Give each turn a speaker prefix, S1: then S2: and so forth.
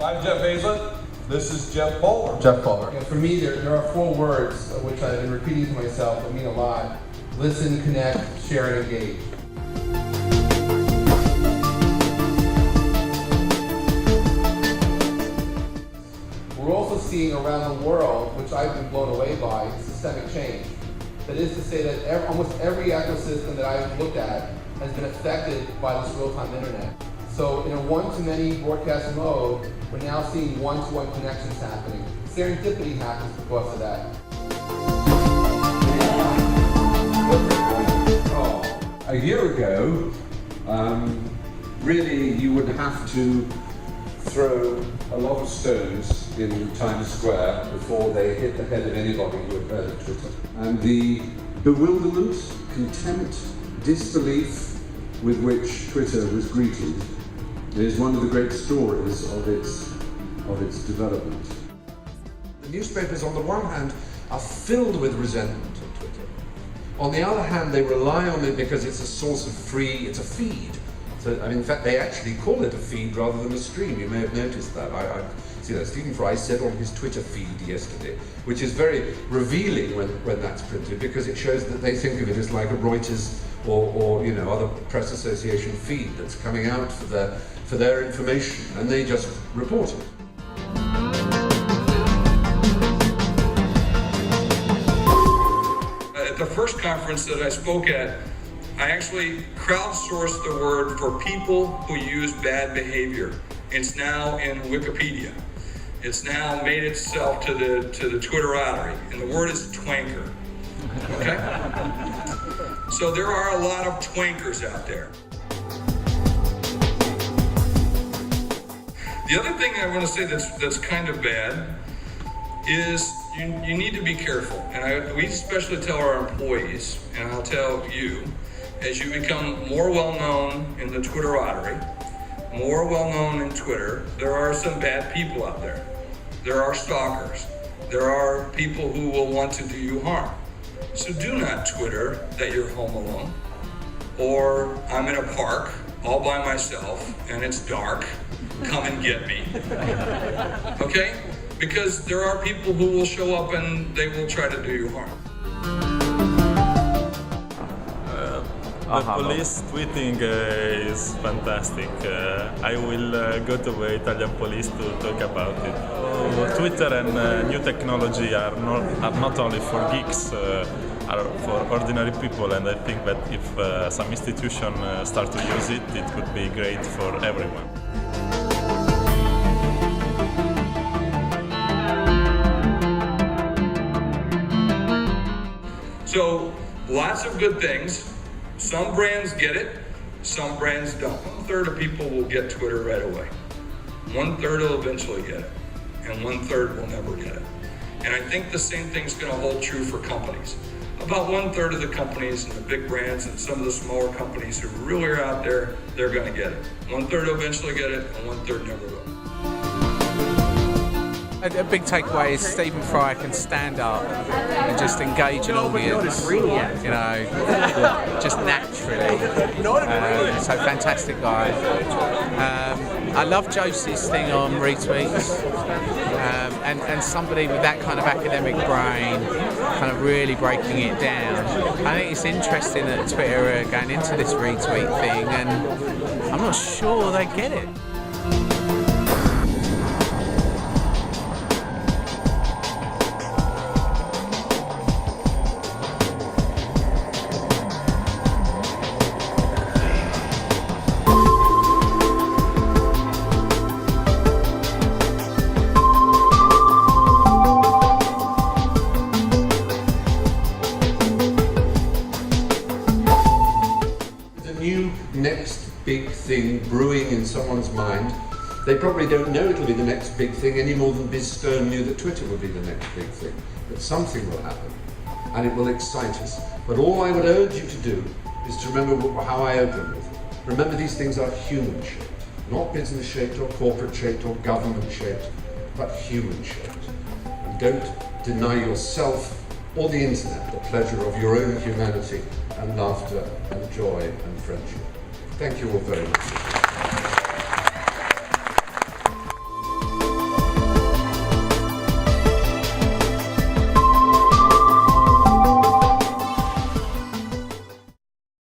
S1: I'm Jeff Hazlett. This is Jeff Bowler.
S2: Jeff Bowler.
S3: For me, there are 4 words which I've been repeating to myself that mean a lot. Listen, connect, share, and engage. We're also seeing around the world, which I've been blown away by, systemic change. That is to say that almost every ecosystem that I've looked at has been affected by this real-time internet. So in a one-to-many broadcast mode, we're now seeing one-to-one connections happening. Serendipity happens because of that.
S4: A year ago, really you would have to throw a lot of stones in Times Square before they hit the head of anybody who had heard of Twitter. And the bewilderment, contempt, disbelief with which Twitter was greeted is one of the great stories of its development.
S5: The newspapers, on the one hand, are filled with resentment of Twitter. On the other hand, they rely on it because it's a source of it's a feed. So, in fact, they actually call it a feed rather than a stream. You may have noticed that. I see that Stephen Fry said on his Twitter feed yesterday, which is very revealing when that's printed, because it shows that they think of it as like a Reuters or other press association feed that's coming out for their information, and they just report it.
S6: At the first conference that I spoke at, I actually crowdsourced the word for people who use bad behavior. It's now in Wikipedia. It's now made itself to the Twitterati, and the word is twanker. Okay? So there are a lot of twankers out there. The other thing I want to say that's kind of bad is you need to be careful. And we especially tell our employees, and I'll tell you, as you become more well-known in the Twitterati, more well-known in Twitter, there are some bad people out there. There are stalkers. There are people who will want to do you harm. So do not Twitter that you're home alone, or I'm in a park all by myself and it's dark, come and get me. Okay? Because there are people who will show up and they will try to do you harm.
S7: The police tweeting is fantastic. I will go to the Italian police to talk about it. Twitter and new technology are not only for geeks, are for ordinary people, and I think that if some institution start to use it, it could be great for everyone.
S6: So, lots of good things. Some brands get it, some brands don't. 1/3 of people will get Twitter right away. 1/3 will eventually get it, and 1/3 will never get it. And I think the same thing's going to hold true for companies. About 1/3 of the companies and the big brands and some of the smaller companies who really are out there, they're going to get it. 1/3 will eventually get it, and 1/3 never will.
S8: A big takeaway is Stephen Fry can stand up and just engage an audience, just naturally. So fantastic guy. I love Josie's thing on retweets, and somebody with that kind of academic brain, kind of really breaking it down. I think it's interesting that Twitter are going into this retweet thing, and I'm not sure they get it.
S5: Next big thing brewing in someone's mind. They probably don't know it'll be the next big thing any more than Biz Stern knew that Twitter would be the next big thing. But something will happen, and it will excite us. But all I would urge you to do is to remember how I opened with. Remember, these things are human-shaped, not business-shaped or corporate-shaped or government-shaped, but human-shaped. And don't deny yourself or the internet the pleasure of your own humanity and laughter and joy and friendship. Thank you all very much.